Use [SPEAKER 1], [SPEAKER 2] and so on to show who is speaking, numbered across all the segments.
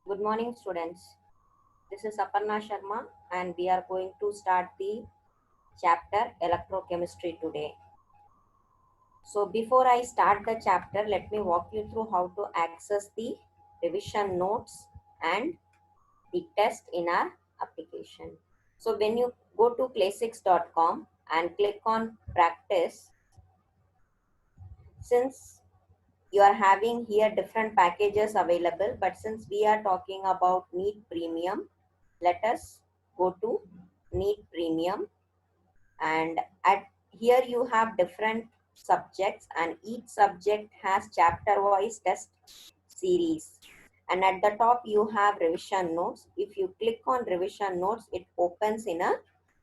[SPEAKER 1] Good morning, students. This is Aparna Sharma, and we are going to start the chapter Electrochemistry today. So, before I start the chapter, let me walk you through how to access the revision notes and the test in our application. So, when you go to play6.com and click on practice, since you are having here different packages available, but since we are talking about NEET Premium, let us go to NEET Premium, and at here you have different subjects, and each subject has chapter wise test series, and at the top you have revision notes. If you click on revision notes, it opens in a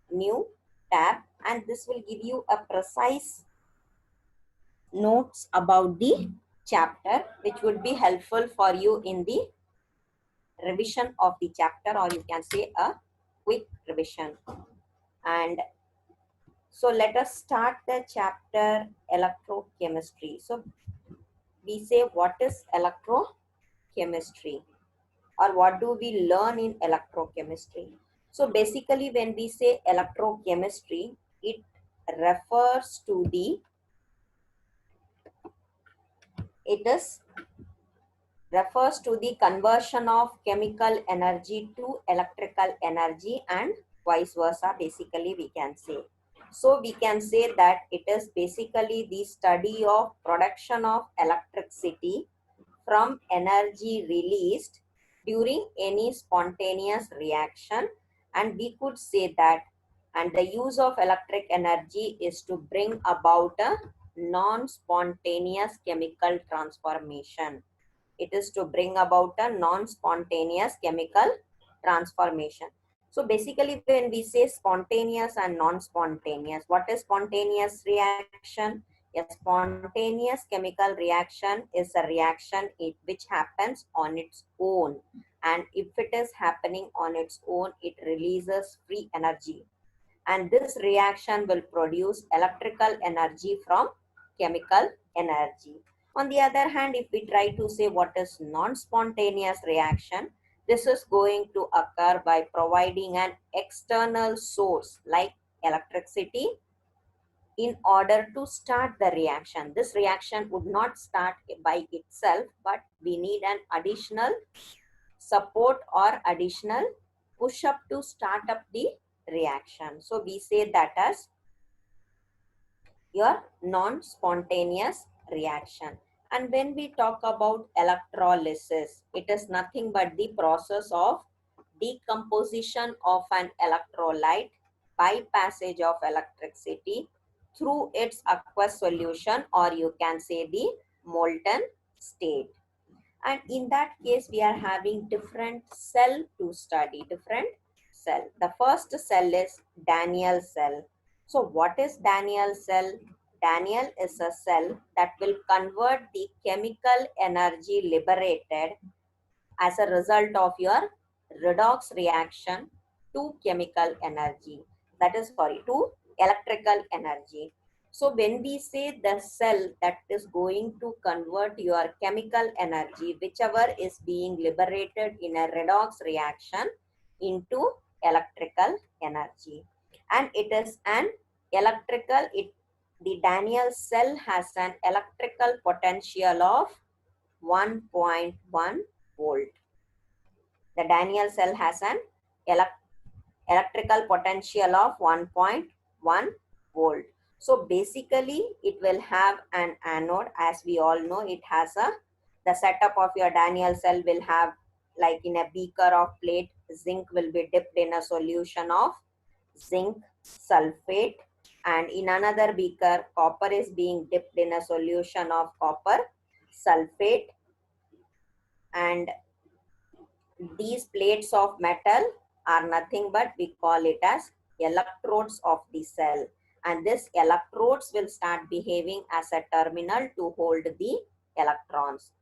[SPEAKER 1] new tab, and this will give you a precise notes about the chapter, which would be helpful for you in the revision of the chapter, or you can say a quick revision. And so let us start the chapter electrochemistry. So we say, what is electrochemistry, or what do we learn in electrochemistry? So basically when we say electrochemistry, it refers to the, it is refers to the conversion of chemical energy to electrical energy and vice versa, basically we can say. So we can say that it is basically the study of production of electricity from energy released during any spontaneous reaction. And we could say that, and the use of electric energy is to bring about a non-spontaneous chemical transformation. It is to bring about a non-spontaneous chemical transformation. So basically when we say spontaneous and non-spontaneous, what is spontaneous reaction? A spontaneous chemical reaction is a reaction which happens on its own, and if it is happening on its own, it releases free energy, and this reaction will produce electrical energy from chemical energy. On the other hand, if we try to say what is non-spontaneous reaction, this is going to occur by providing an external source like electricity in order to start the reaction. This reaction would not start by itself, but we need an additional support or additional push up to start up the reaction. So we say that as your non-spontaneous reaction. And when we talk about electrolysis, it is nothing but the process of decomposition of an electrolyte by passage of electricity through its aqueous solution, or you can say the molten state. And in that case, we are having different cell to study, different cell. The first cell is Daniell cell. So what is Daniell cell? Daniell is a cell that will convert the chemical energy liberated as a result of your redox reaction to chemical energy. That is, sorry, to electrical energy. So when we say the cell that is going to convert your chemical energy, whichever is being liberated in a redox reaction, into electrical energy, and it is an electrical, the Daniell cell has an electrical potential of 1.1 volt. The Daniell cell has an electrical potential of 1.1 volt. So basically it will have an anode. As we all know, it has a, the setup of your Daniell cell will have, like in a beaker of plate, zinc will be dipped in a solution of zinc sulfate, and in another beaker copper is being dipped in a solution of copper sulfate, and these plates of metal are nothing but, we call it as electrodes of the cell, and this electrodes will start behaving as a terminal to hold the electrons.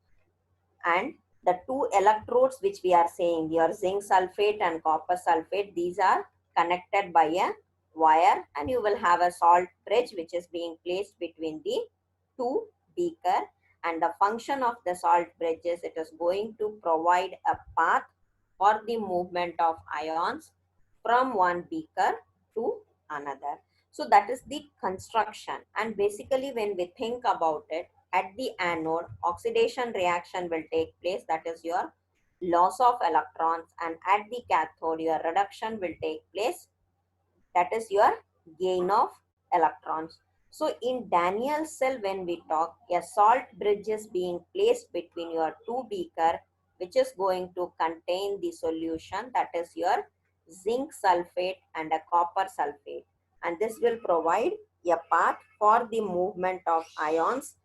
[SPEAKER 1] And the two electrodes which we are saying, your zinc sulfate and copper sulfate, these are connected by a wire, and you will have a salt bridge which is being placed between the two beaker, And the function of the salt bridge is it is going to provide a path for the movement of ions from one beaker to another. So that is the construction. And basically when we think about it, at the anode, oxidation reaction will take place, that is your loss of electrons, and at the cathode, your reduction will take place, that is your gain of electrons. So in Daniel's cell, when we talk, a salt bridge is being placed between your two beaker, which is going to contain the solution, that is your zinc sulfate and a copper sulfate. And this will provide a path for the movement of ions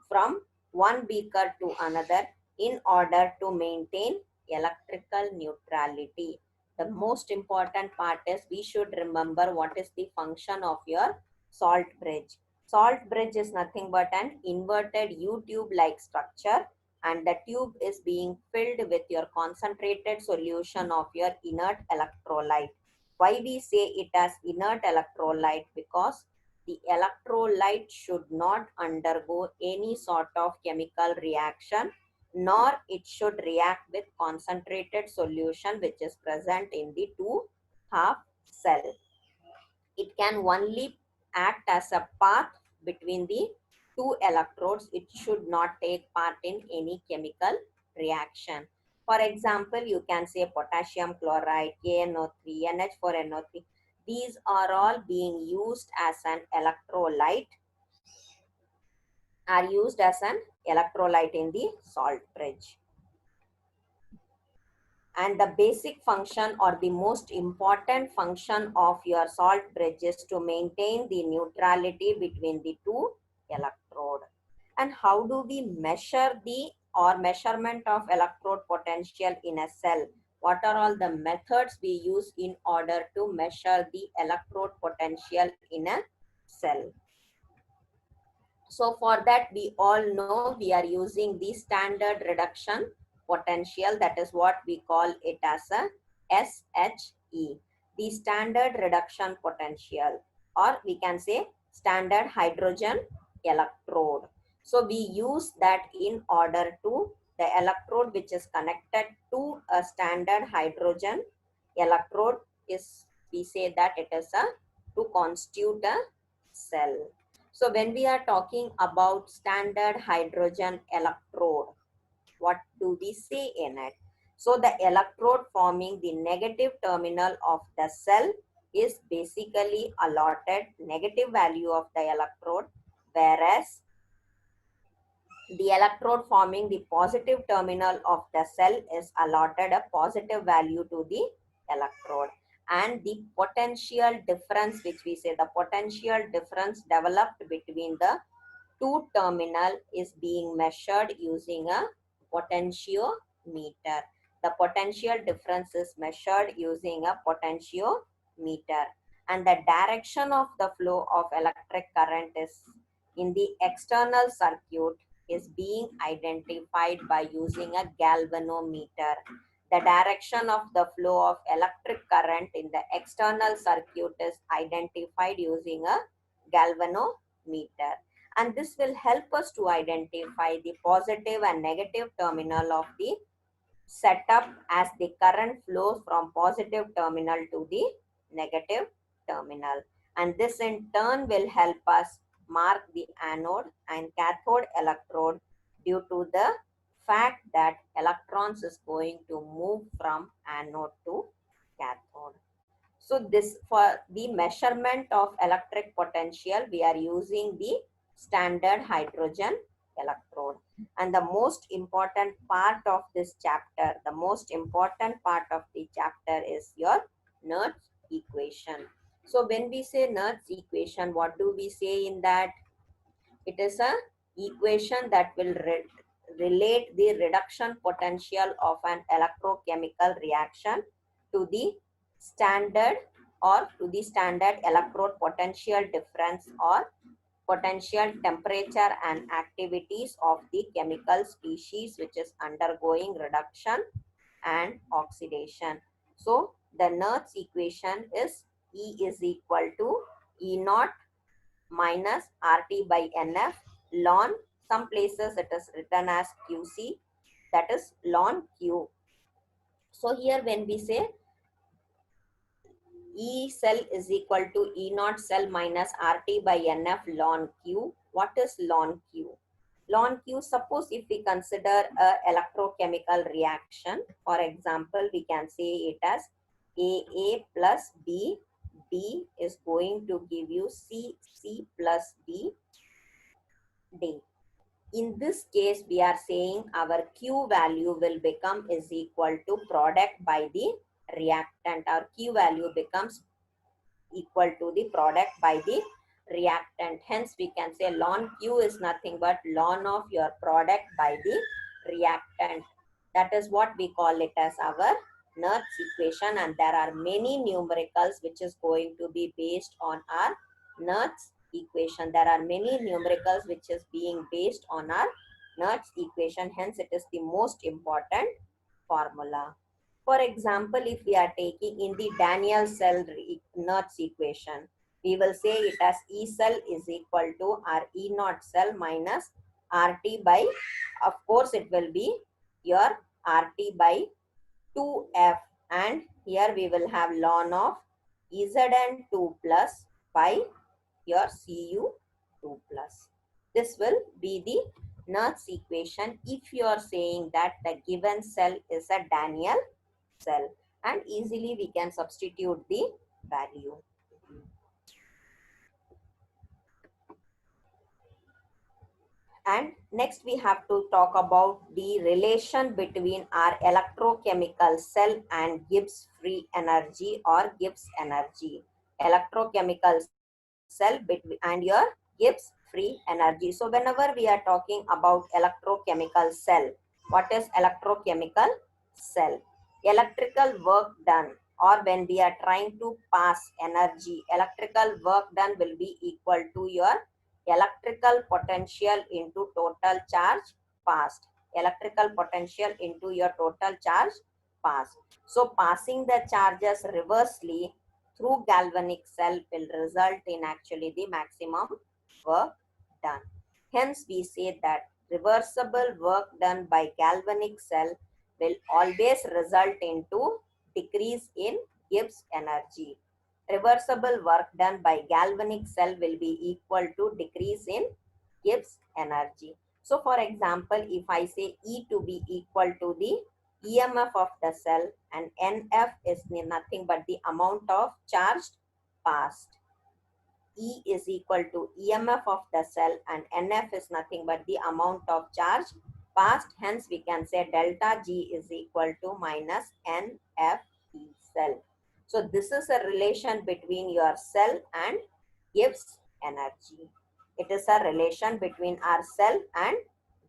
[SPEAKER 1] from one beaker to another in order to maintain electrical neutrality. The most important part is we should remember what is the function of your salt bridge. Salt bridge is nothing but an inverted U-tube like structure, and the tube is being filled with your concentrated solution of your inert electrolyte. Why we say it as inert electrolyte? Because the electrolyte should not undergo any sort of chemical reaction, nor it should react with concentrated solution which is present in the two half cell. It can only act as a path between the two electrodes. It should not take part in any chemical reaction. For example, you can say potassium chloride, KNO3, NH4NO3. These are all being used as an electrolyte, in the salt bridge. And the basic function or the most important function of your salt bridge is to maintain the neutrality between the two electrode. And how do we measure the or measurement of electrode potential in a cell? What are all the methods we use in order to measure the electrode potential in a cell? So for that, we all know we are using the standard reduction potential. That is what we call it as a SHE, the standard reduction potential, or we can say standard hydrogen electrode. So we use that in order to the electrode which is connected to a standard hydrogen electrode is, we say that it is a to constitute a cell. So when we are talking about standard hydrogen electrode, what do we say in it? So the electrode forming the negative terminal of the cell is basically allotted negative value of the electrode, whereas the electrode forming the positive terminal of the cell is allotted a positive value to the electrode. And the potential difference, which we say the potential difference developed between the two terminal, is being measured using a potentiometer. The potential difference is measured using a potentiometer. And the direction of the flow of electric current is in the external circuit is being identified by using a galvanometer. The direction of the flow of electric current in the external circuit is identified using a galvanometer. And this will help us to identify the positive and negative terminal of the setup as the current flows from positive terminal to the negative terminal. And this in turn will help us mark the anode and cathode electrode due to the fact that electrons is going to move from anode to cathode. So this, for the measurement of electric potential, we are using the standard hydrogen electrode. And the most important part of this chapter, is your Nernst equation. So when we say Nernst equation, what do we say in that? It is a equation that will relate the reduction potential of an electrochemical reaction to the standard electrode potential difference or potential temperature and activities of the chemical species which is undergoing reduction and oxidation. So the Nernst equation is E is equal to E naught minus RT by NF ln Some places it is written as QC, that is ln Q. So here when we say E cell is equal to E naught cell minus RT by NF ln Q. What is ln Q? Ln Q, suppose if we consider a electrochemical reaction, for example, we can say it as AA plus B, B is going to give you C, C plus D, D. In this case, we are saying our Q value will become is equal to product by the reactant. Our Q value becomes equal to the product by the reactant. Hence, we can say ln Q is nothing but ln of your product by the reactant. That is what we call it as our Nernst equation, and there are many numericals which is going to be based on our Nernst equation. There are many numericals which is being based on our Nernst equation. Hence, it is the most important formula. For example, if we are taking in the Daniell cell Nernst equation, we will say it as E cell is equal to our E naught cell minus RT by, of course, it will be your RT by 2F, and here we will have ln of Zn2 plus by your Cu2 plus. This will be the Nernst equation if you are saying that the given cell is a Daniell cell, and easily we can substitute the value. And next we have to talk about the relation between our electrochemical cell and Gibbs free energy or Gibbs energy. Electrochemical cell between and your Gibbs free energy. So whenever we are talking about electrochemical cell, what is electrochemical cell? Electrical work done, or when we are trying to pass energy, electrical work done will be equal to your electrical potential into total charge passed. Electrical potential into your total charge passed. So passing the charges reversely through galvanic cell will result in actually the maximum work done. Hence, we say that reversible work done by galvanic cell will always result into decrease in Gibbs energy. Reversible work done by galvanic cell will be equal to decrease in Gibbs energy. So, for example, if I say E to be equal to the EMF of the cell, and NF is nothing but the amount of charge passed. E is equal to EMF of the cell, and NF is nothing but the amount of charge passed. Hence, we can say delta G is equal to minus NFE cell. So, this is a relation between your cell and Gibbs energy. It is a relation between our cell and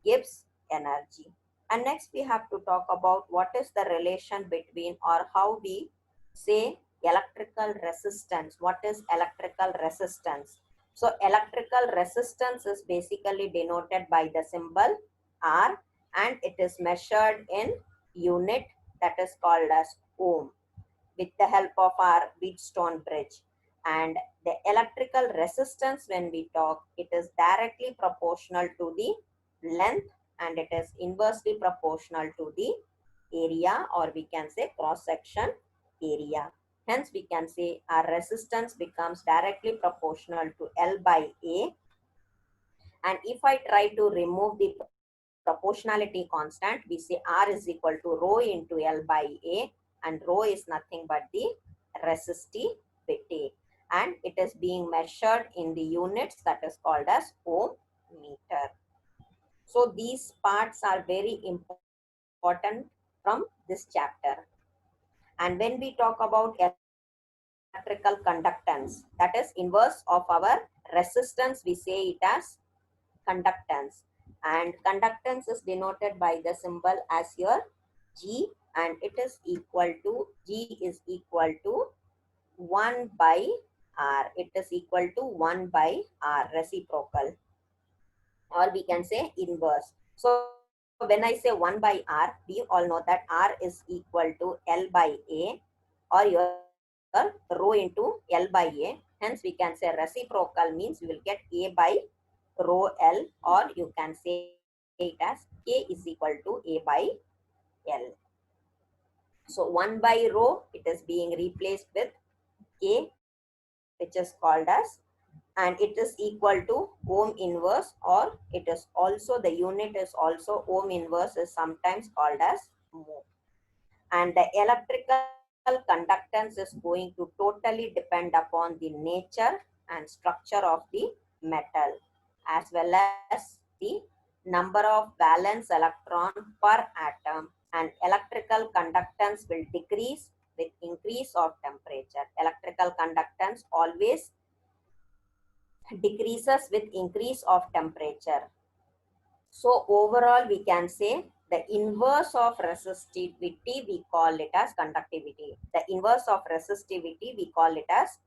[SPEAKER 1] Gibbs energy. And next we have to talk about what is the relation between, or how we say electrical resistance. What is electrical resistance? So electrical resistance is basically denoted by the symbol R, and it is measured in unit that is called as ohm with the help of our Wheatstone bridge. And the electrical resistance, when we talk, it is directly proportional to the length, and it is inversely proportional to the area, or we can say cross section area. Hence, we can say our resistance becomes directly proportional to L by A. And if I try to remove the proportionality constant, we say R is equal to rho into L by A, and rho is nothing but the resistivity, and it is being measured in the units that is called as ohm meter. So these parts are very important from this chapter. And when we talk about electrical conductance, that is inverse of our resistance, we say it as conductance. And conductance is denoted by the symbol as your G, and it is equal to, G is equal to 1 by R. It is equal to 1 by R, reciprocal, or we can say inverse. So when I say 1 by R, we all know that R is equal to L by A, or your rho into L by A. Hence we can say reciprocal means we will get A by rho L, or you can say it as K is equal to A by L. So 1 by rho, it is being replaced with K, which is called as, and it is equal to ohm inverse, or it is also, the unit is also ohm inverse, is sometimes called as mho. And the electrical conductance is going to totally depend upon the nature and structure of the metal, as well as the number of valence electron per atom. And electrical conductance will decrease with increase of temperature. Electrical conductance always decreases with increase of temperature. So overall, we can say the inverse of resistivity, we call it as conductivity. The inverse of resistivity, we call it as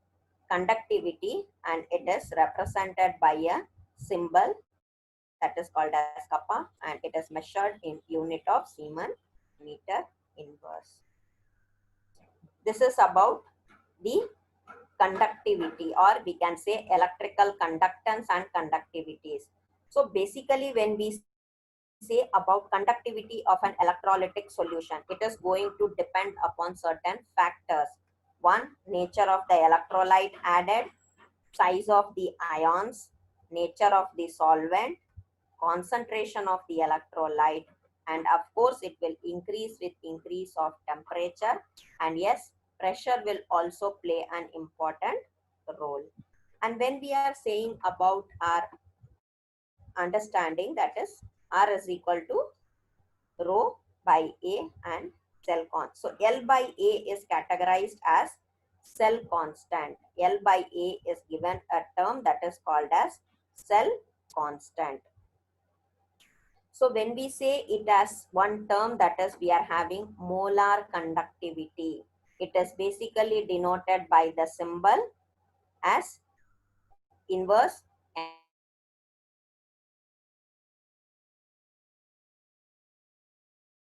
[SPEAKER 1] conductivity, and it is represented by a symbol that is called as kappa, and it is measured in unit of Siemens meter inverse. This is about the conductivity, or we can say electrical conductance and conductivities. So basically, when we say about conductivity of an electrolytic solution, it is going to depend upon certain factors. One, nature of the electrolyte added, size of the ions, nature of the solvent, concentration of the electrolyte, and of course it will increase with increase of temperature. And yes, pressure will also play an important role. And when we are saying about our understanding, that is R is equal to rho by A and cell constant. So L by A is categorized as cell constant. L by A is given a term that is called as cell constant. So when we say it as one term, that is we are having molar conductivity. It is basically denoted by the symbol as inverse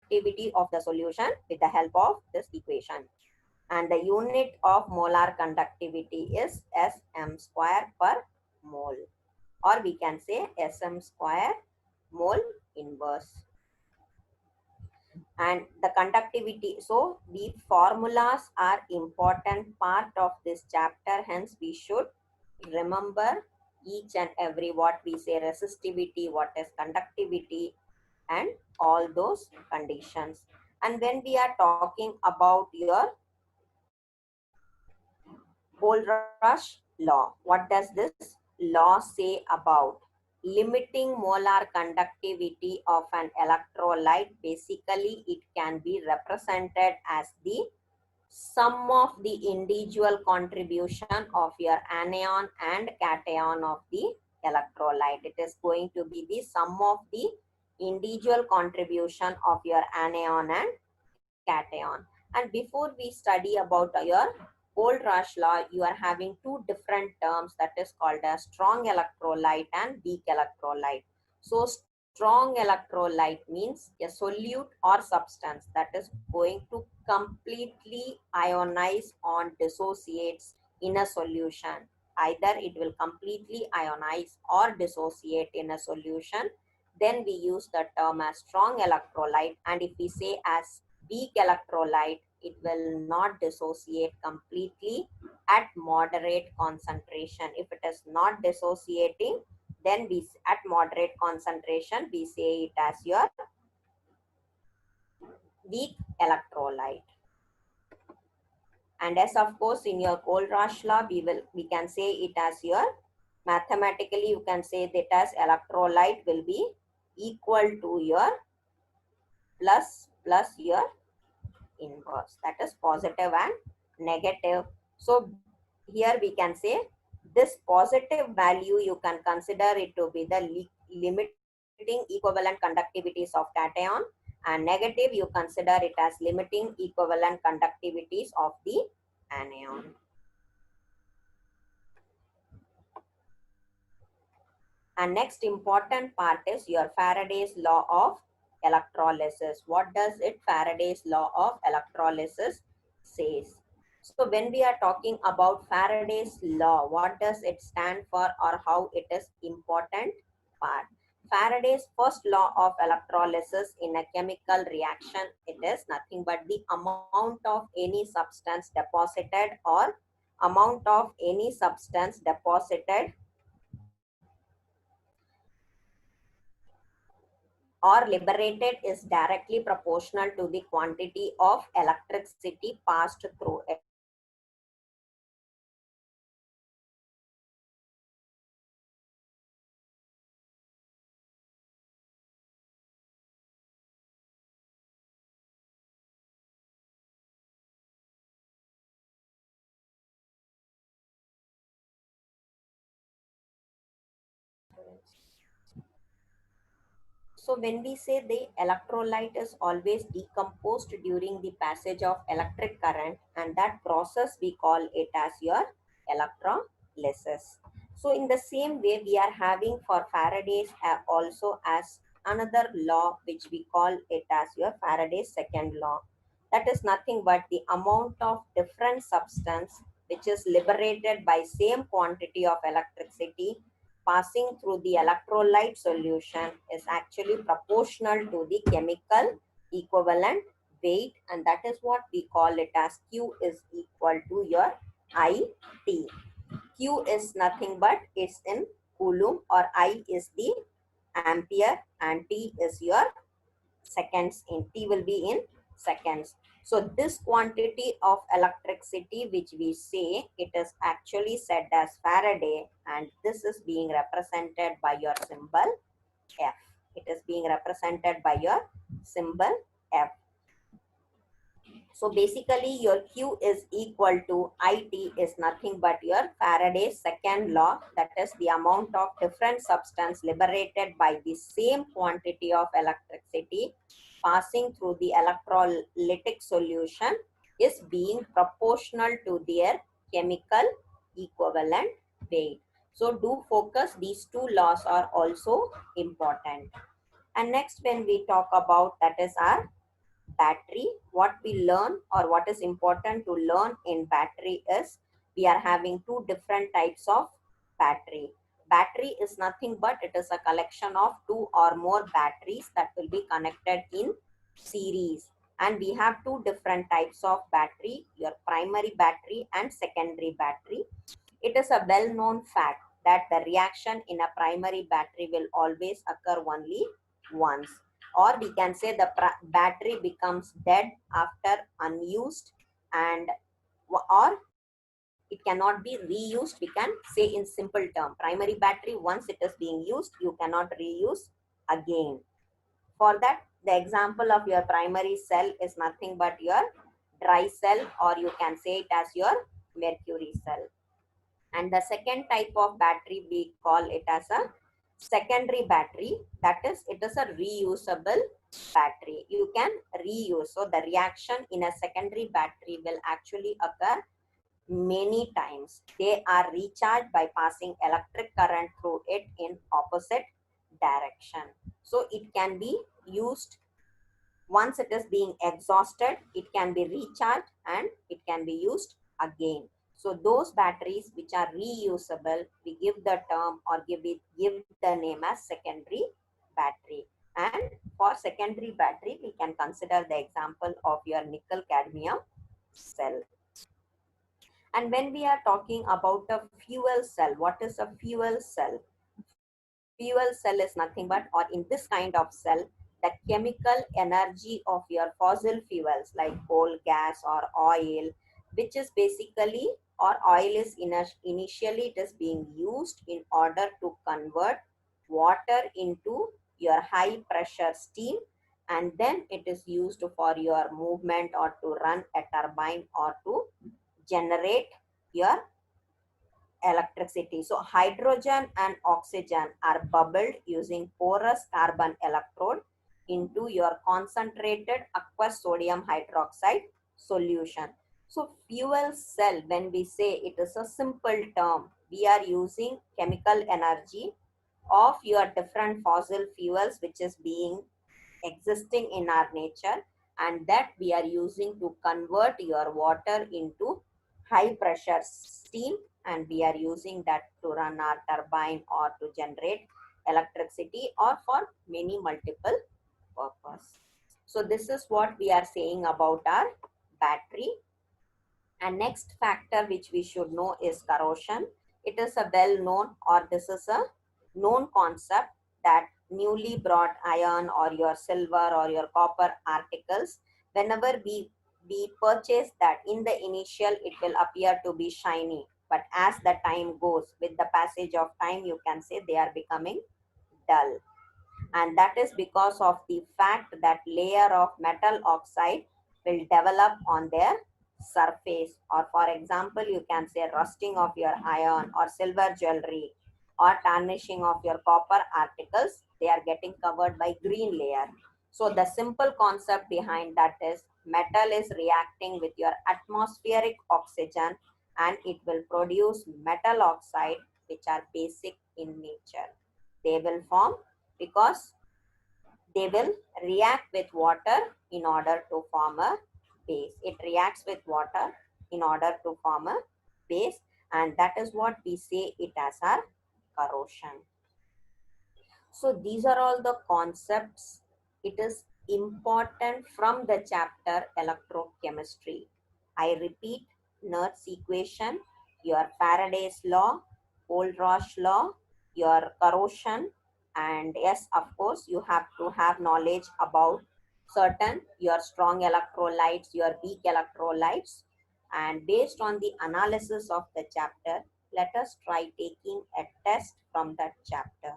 [SPEAKER 1] conductivity of the solution with the help of this equation. And the unit of molar conductivity is Sm square per mole, or we can say Sm square mole inverse. And the conductivity, so the formulas are important part of this chapter, hence we should remember each and every, what we say resistivity, what is conductivity, and all those conditions. And when we are talking about your Gold-Rush law, what does this law say about limiting molar conductivity of an electrolyte? Basically, it can be represented as the sum of the individual contribution of your anion and cation of the electrolyte. It is going to be the sum of the individual contribution of your anion and cation. And before we study about your Gold-Rush law, you are having two different terms, that is called as strong electrolyte and weak electrolyte. So strong electrolyte means a solute or substance that is going to completely ionize or dissociates in a solution. Either it will completely ionize or dissociate in a solution, then we use the term as strong electrolyte. And if we say as weak electrolyte, it will not dissociate completely at moderate concentration. If it is not dissociating, then we at moderate concentration we say it as your weak electrolyte. And as of course in your Gold-Rush law, we can say it as your, mathematically you can say that as electrolyte will be equal to your plus your inverse, that is positive and negative. So here we can say this positive value, you can consider it to be the limiting equivalent conductivities of cation, and negative you consider it as limiting equivalent conductivities of the anion. And next important part is your Faraday's law of electrolysis. What does it, Faraday's law of electrolysis says? So when we are talking about Faraday's law, what does it stand for or how it is important? Faraday's first law of electrolysis in a chemical reaction, it is nothing but the amount of any substance deposited or amount of any substance deposited or liberated is directly proportional to the quantity of electricity passed through it. So when we say the electrolyte is always decomposed during the passage of electric current, and that process we call it as your electrolysis. So in the same way we are having for Faraday's also as another law which we call it as your Faraday's second law. That is nothing but the amount of different substance which is liberated by same quantity of electricity passing through the electrolyte solution is actually proportional to the chemical equivalent weight, and that is what we call it as Q is equal to your IT. Q is nothing but it's in coulomb, or I is the ampere, and T is your seconds. In T will be in seconds. So this quantity of electricity which we say, it is actually said as Faraday, and this is being represented by your symbol F. It is being represented by your symbol F. So basically your Q is equal to IT is nothing but your Faraday's second law, that is the amount of different substance liberated by the same quantity of electricity passing through the electrolytic solution is being proportional to their chemical equivalent weight. So do focus, these two laws are also important. And next when we talk about, that is our battery, what we learn or what is important to learn in battery is we are having two different types of battery. Battery is nothing but it is a collection of two or more batteries that will be connected in series, and we have two different types of battery, your primary battery and secondary battery. It is a well-known fact that the reaction in a primary battery will always occur only once, or we can say the battery becomes dead after unused, and or it cannot be reused. We can say in simple term, primary battery, once it is being used, you cannot reuse again. For that, the example of your primary cell is nothing but your dry cell, or you can say it as your mercury cell. And the second type of battery, we call it as a secondary battery. That is, it is a reusable battery. You can reuse. So the reaction in a secondary battery will actually occur many times. They are recharged by passing electric current through it in opposite direction. So it can be used once it is being exhausted, it can be recharged and it can be used again. So those batteries which are reusable, we give the term or give the name as secondary battery. And for secondary battery, we can consider the example of your nickel cadmium cell. And when we are talking about a fuel cell, what is a fuel cell? Fuel cell is nothing but, or in this kind of cell, the chemical energy of your fossil fuels like coal, gas or oil, which is basically, or oil is initially it is being used in order to convert water into your high pressure steam, and then it is used for your movement or to run a turbine or to generate your electricity. So hydrogen and oxygen are bubbled using porous carbon electrode into your concentrated aqueous sodium hydroxide solution. So fuel cell, when we say, it is a simple term, we are using chemical energy of your different fossil fuels which is being existing in our nature, and that we are using to convert your water into high pressure steam, and we are using that to run our turbine or to generate electricity or for many multiple purpose. So this is what we are saying about our battery. And next factor which we should know is corrosion. It is a well known, or this is a known concept, that newly brought iron or your silver or your copper articles, whenever we purchase that, in the initial it will appear to be shiny, but as the time goes, with the passage of time, you can say they are becoming dull. And that is because of the fact that layer of metal oxide will develop on their surface. Or for example, you can say rusting of your iron or silver jewelry or tarnishing of your copper articles, they are getting covered by green layer. So the simple concept behind that is metal is reacting with your atmospheric oxygen and it will produce metal oxide which are basic in nature. They will form because they will react with water in order to form a base. It reacts with water in order to form a base, and that is what we say it as our corrosion. So these are all the concepts. It is important from the chapter electrochemistry. I repeat, Nernst equation, your Faraday's law, Kohlrausch law, your corrosion, and yes, of course, you have to have knowledge about certain your strong electrolytes, your weak electrolytes, and based on the analysis of the chapter, let us try taking a test from that chapter.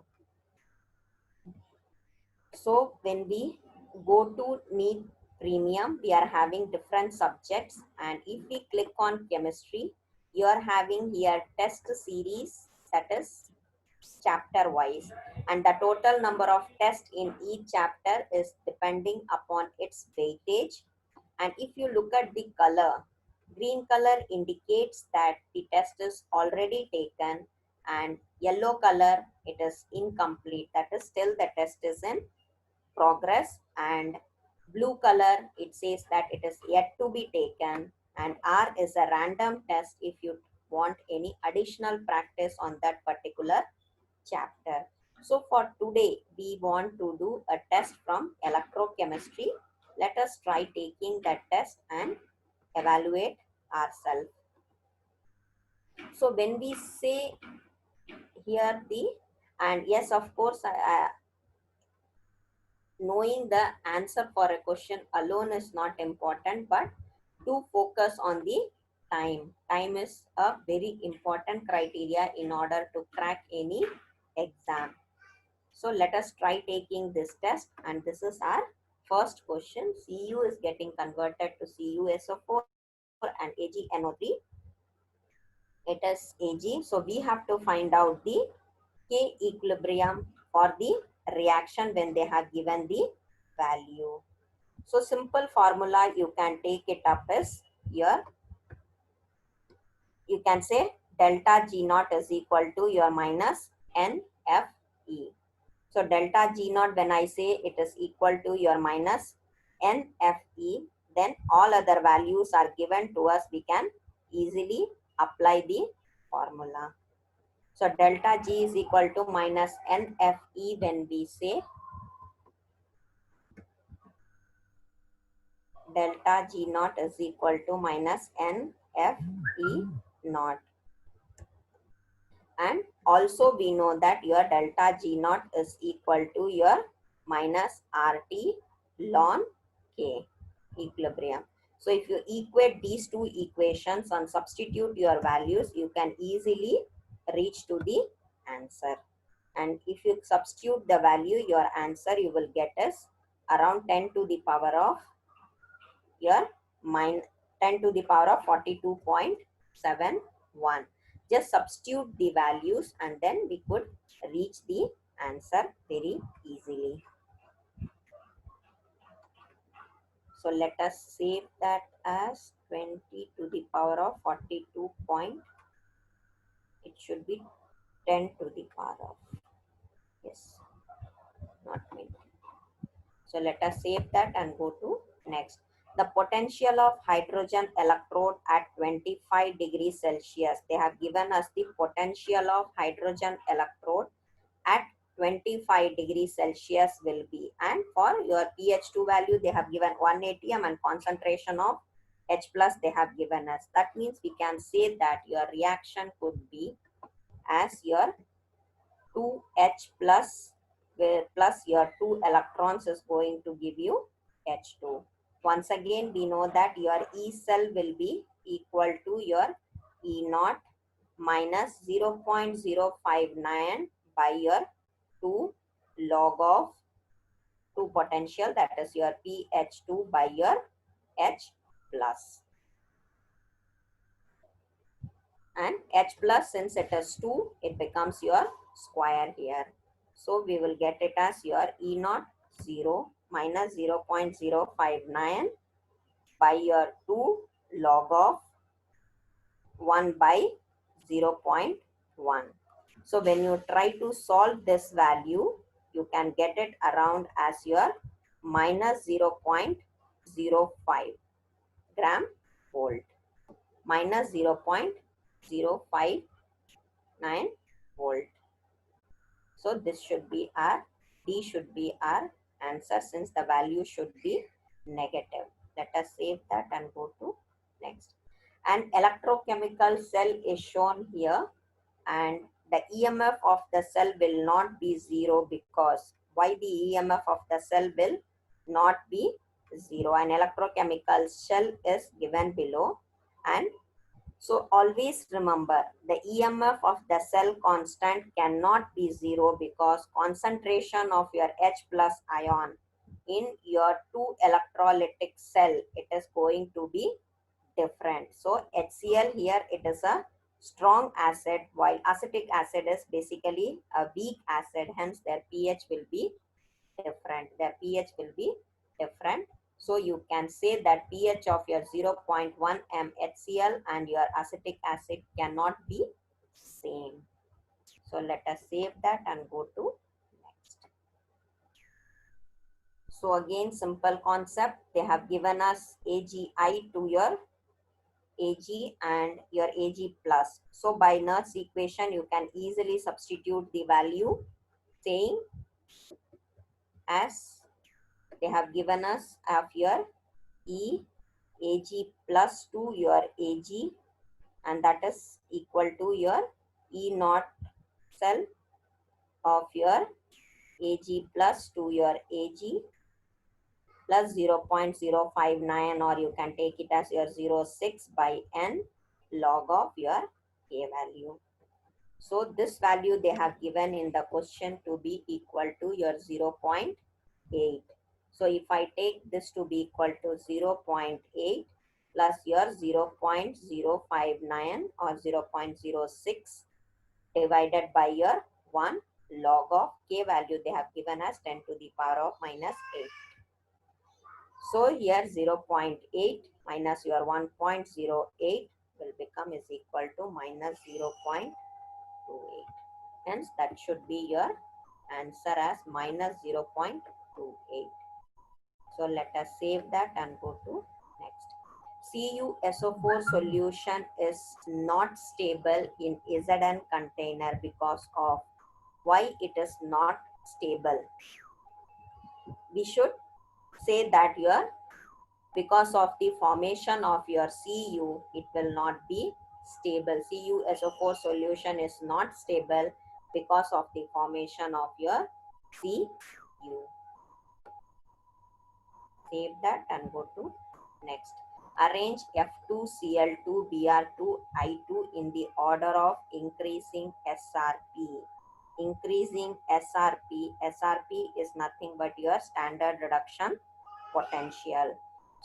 [SPEAKER 1] So when we go to NEET premium, we are having different subjects, and if we click on chemistry, you are having here test series, that is chapter wise, and the total number of tests in each chapter is depending upon its weightage. And if you look at the color, green color indicates that the test is already taken, and yellow color, it is incomplete, that is still the test is in progress, and blue color, it says that it is yet to be taken, and R is a random test if you want any additional practice on that particular chapter. So for today, we want to do a test from electrochemistry. Let us try taking that test and evaluate ourselves. So when we say here the, and yes, of course, knowing the answer for a question alone is not important, but to focus on the time. Time is a very important criteria in order to crack any exam. So let us try taking this test, and this is our first question. Cu is getting converted to CuSO4 and AgNO3. It is Ag. So we have to find out the K equilibrium for the reaction when they have given the value. So simple formula you can take it up is here. You can say delta G naught is equal to your minus NFE. So delta G naught, when I say it is equal to your minus NFE, then all other values are given to us. We can easily apply the formula. So delta G is equal to minus NFE when we say delta G naught is equal to minus NFE naught. And also we know that your delta G naught is equal to your minus RT ln K equilibrium. So if you equate these two equations and substitute your values, you can easily reach to the answer. And if you substitute the value, your answer you will get is around 10 to the power of your 10 to the power of 42.71. Just substitute the values and then we could reach the answer very easily. So let us save that as 20 to the power of 42 point. It should be 10 to the power of, yes, not 20. So let us save that and go to next. The potential of hydrogen electrode at 25 degrees Celsius. They have given us the potential of hydrogen electrode at 25 degrees Celsius will be. And for your pH2 value, they have given 1 atm and concentration of H plus they have given us. That means we can say that your reaction could be as your 2H plus plus your 2 electrons is going to give you H2. Once again, we know that your E cell will be equal to your E naught minus 0.059 by your 2 log of 2 potential, that is your pH2 by your H plus. And H plus, since it is 2, it becomes your square here. So we will get it as your E naught 0 minus 0.059 by your 2 log of 1 by 0.1. So when you try to solve this value, you can get it around as your minus 0.05 gram volt, minus 0.059 volt. So this should be our, D should be our answer, since the value should be negative. Let us save that and go to next. An electrochemical cell is shown here, and the EMF of the cell will not be zero. Because why the EMF of the cell will not be zero? An electrochemical cell is given below, and so always remember the EMF of the cell constant cannot be zero, because concentration of your H plus ion in your 2 electrolytic cell, it is going to be different. So HCl here, it is a strong acid, while acetic acid is basically a weak acid, hence their pH will be different. Their pH will be different. So you can say that pH of your 0.1 m HCl and your acetic acid cannot be same. So let us save that and go to next. So again, simple concept. They have given us AgI to your Ag and your Ag plus. So by Nernst equation, you can easily substitute the value, saying as they have given us of your E Ag plus to your Ag, and that is equal to your E naught cell of your Ag plus to your Ag plus 0.059, or you can take it as your 0.6 by n log of your K value. So this value they have given in the question to be equal to your 0.8. So if I take this to be equal to 0.8 plus your 0.059 or 0.06 divided by your 1 log of K value they have given as 10 to the power of minus 8. So here 0.8 minus your 1.08 will become is equal to minus 0.28. Hence that should be your answer as minus 0.28. So let us save that and go to next. CuSO4 solution is not stable in Zn container because of why it is not stable. We should say that your because of the formation of your Cu, it will not be stable. CuSO4 solution is not stable because of the formation of your Cu. Save that and go to next. Arrange F2Cl2 Br2 I2 in the order of increasing SRP. Increasing SRP. SRP is nothing but your standard reduction potential.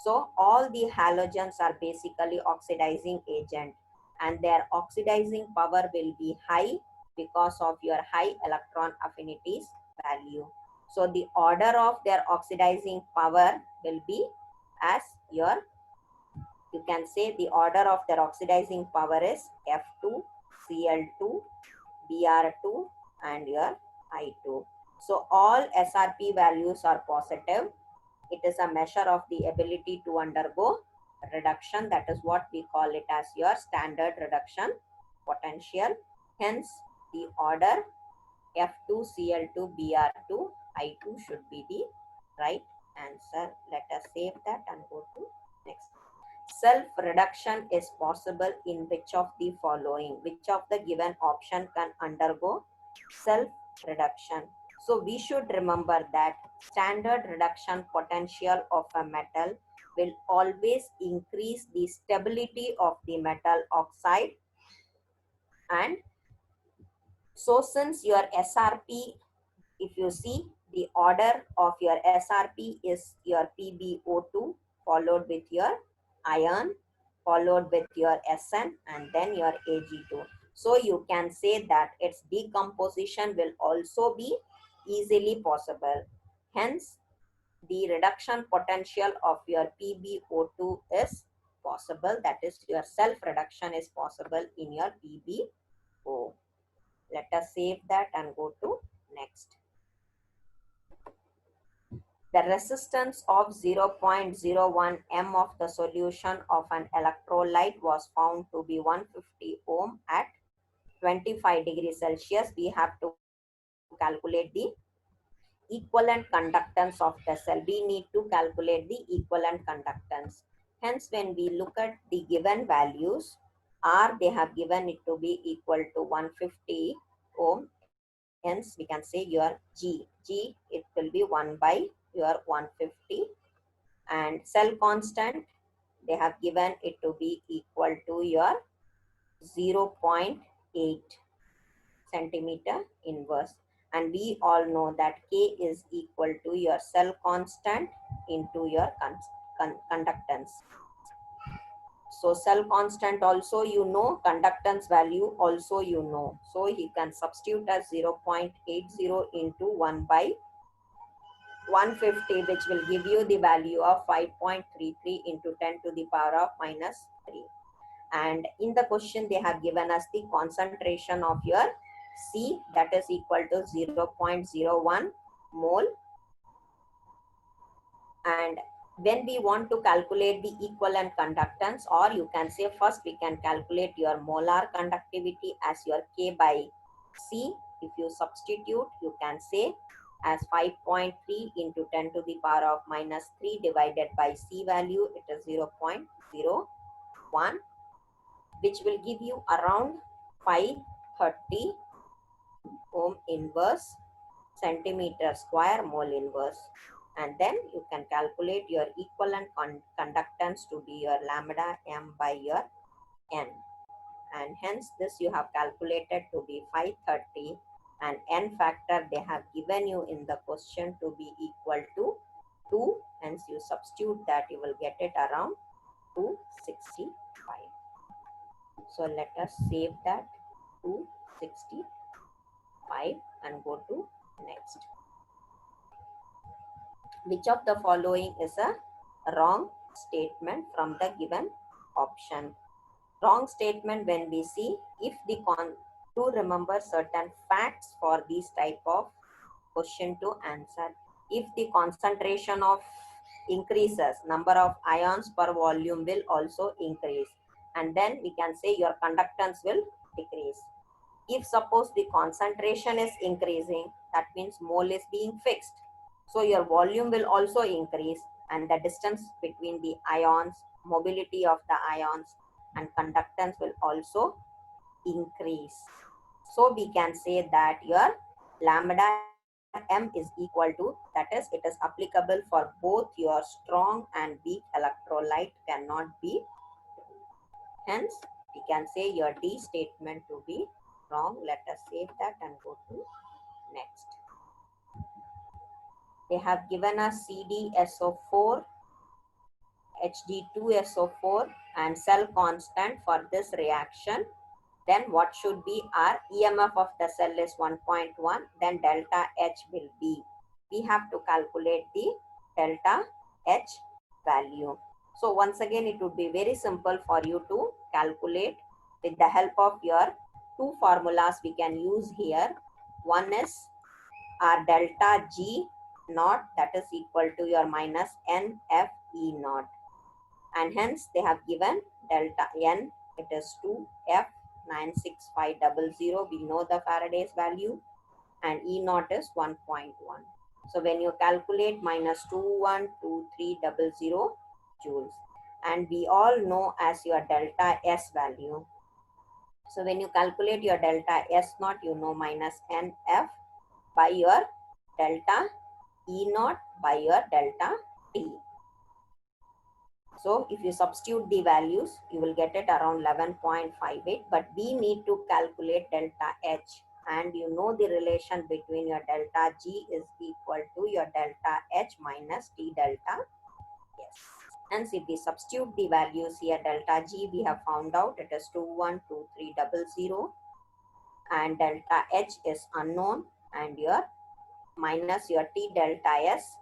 [SPEAKER 1] So all the halogens are basically oxidizing agent, and their oxidizing power will be high because of your high electron affinities value. So the order of their oxidizing power will be as your, you can say the order of their oxidizing power is F2, Cl2, Br2 and your I2. So all SRP values are positive. It is a measure of the ability to undergo reduction. That is what we call it as your standard reduction potential. Hence, the order F2Cl2Br2 I2 should be the right answer. Let us save that and go to next. Self-reduction is possible in which of the following? Which of the given option can undergo self-reduction? So we should remember that standard reduction potential of a metal will always increase the stability of the metal oxide. And so since your SRP, if you see the order of your SRP is your PbO2 followed with your iron followed with your Sn and then your Ag2. So you can say that its decomposition will also be easily possible. Hence, the reduction potential of your PbO2 is possible. That is, your self-reduction is possible in your PbO. Let us save that and go to next. The resistance of 0.01 m of the solution of an electrolyte was found to be 150 ohm at 25 degrees Celsius. We have to calculate the equivalent conductance of the cell. We need to calculate the equivalent conductance. Hence, when we look at the given values, R, they have given it to be equal to 150 ohm. Hence, we can say your G, it will be 1 by your 150. And cell constant, they have given it to be equal to your 0.8 centimeter inverse. And we all know that K is equal to your cell constant into your conductance. So cell constant also you know, conductance value also you know. So you can substitute as 0.80 into 1 by 150, which will give you the value of 5.33 into 10 to the power of minus 3. And in the question, they have given us the concentration of your C, that is equal to 0.01 mole. And when we want to calculate the equivalent conductance, or you can say first we can calculate your molar conductivity as your K by C. If you substitute, you can say as 5.3 into 10 to the power of minus 3 divided by C value, it is 0.01, which will give you around 530 ohm inverse centimeter square mole inverse. And then you can calculate your equivalent conductance to be your lambda m by your n. And hence this you have calculated to be 530, and n factor they have given you in the question to be equal to 2. Hence you substitute that, you will get it around 265. So let us save that 265 and go to next. Which of the following is a wrong statement from the given option? Wrong statement, when we see, if the to remember certain facts for this type of question to answer. If the concentration of increases, number of ions per volume will also increase, and then we can say your conductance will decrease. If suppose the concentration is increasing, that means mole is being fixed, so your volume will also increase, and the distance between the ions, mobility of the ions and conductance will also increase. So we can say that your lambda m is equal to, that is, it is applicable for both your strong and weak electrolyte, cannot be. Hence we can say your D statement to be wrong. Let us save that and go to next. They have given us CdSO4, Hg2SO4 and cell constant for this reaction. Then what should be our EMF of the cell is 1.1, then delta H will be. We have to calculate the delta H value. So once again, it would be very simple for you to calculate with the help of your two formulas we can use here. One is our delta G naught, that is equal to your minus NF E naught. And hence they have given delta N, it is 2F 96500. We know the Faraday's value. and E naught is 1.1. So when you calculate minus 212300 joules, and we all know as your delta S value. So when you calculate your delta S naught, you know minus NF by your delta E naught by your delta T. So if you substitute the values, you will get it around 11.58, but we need to calculate delta H, and you know the relation between your delta G is equal to your delta H minus T delta S. Hence, if we substitute the values here, delta G we have found out it is 212300, and delta H is unknown, and your minus your T delta S.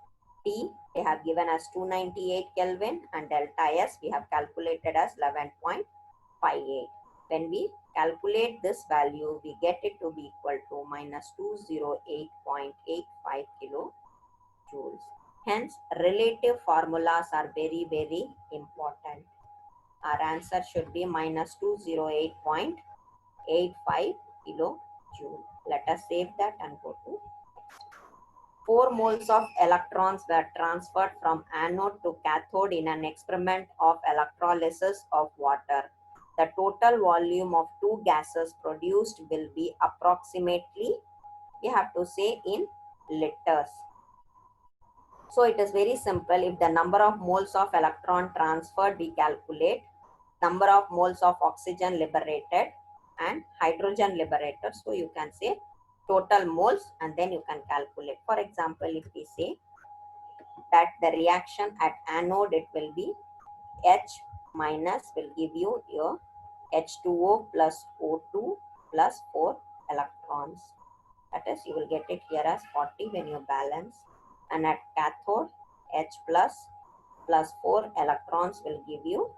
[SPEAKER 1] T they have given as 298 Kelvin, and delta S we have calculated as 11.58. When we calculate this value, we get it to be equal to minus 208.85 kilojoules. Hence, relative formulas are very, very important. Our answer should be minus 208.85 kilojoule. Let us save that and go to next. 4 moles of electrons were transferred from anode to cathode in an experiment of electrolysis of water. The total volume of two gases produced will be approximately, we have to say in liters. So it is very simple. If the number of moles of electron transferred, we calculate number of moles of oxygen liberated and hydrogen liberated. So you can say total moles, and then you can calculate. For example, if we say that the reaction at anode, it will be H minus will give you your H2O plus O2 plus 4 electrons. That is, you will get it here as 40 when you balance. And at cathode, H plus 4 electrons will give you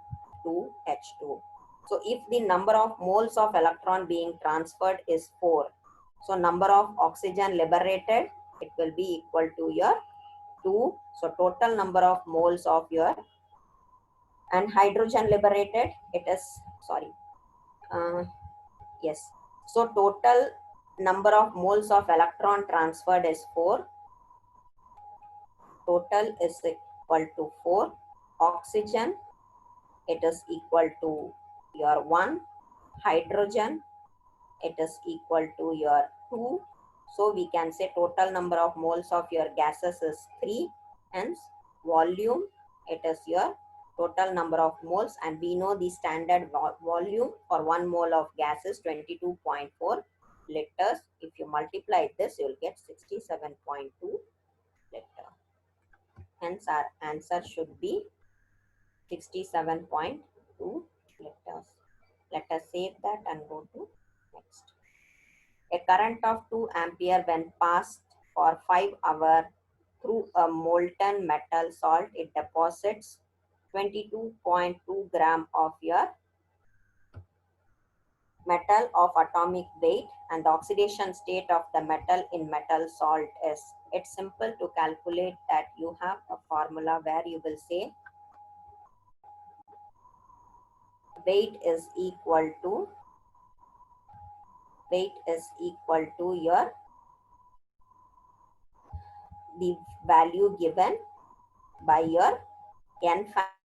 [SPEAKER 1] 2H2. So if the number of moles of electron being transferred is 4, so number of oxygen liberated, it will be equal to your 2. So total number of moles of your, and hydrogen liberated, it is, sorry, yes. So total number of moles of electron transferred is 4. Total is equal to 4. Oxygen, it is equal to your 1. Hydrogen, it is equal to your 2. So we can say total number of moles of your gases is 3. Hence, volume, it is your total number of moles, and we know the standard volume for 1 mole of gas is 22.4 liters. If you multiply this, you will get 67.2 liter. Hence, our answer should be 67.2 liters. Let us save that and go to next. A current of 2 ampere when passed for 5 hours through a molten metal salt, it deposits 22.2 gram of your metal of atomic weight, and the oxidation state of the metal in metal salt is. It's simple to calculate that. You have a formula where you will say weight is equal to your the value given by your n factor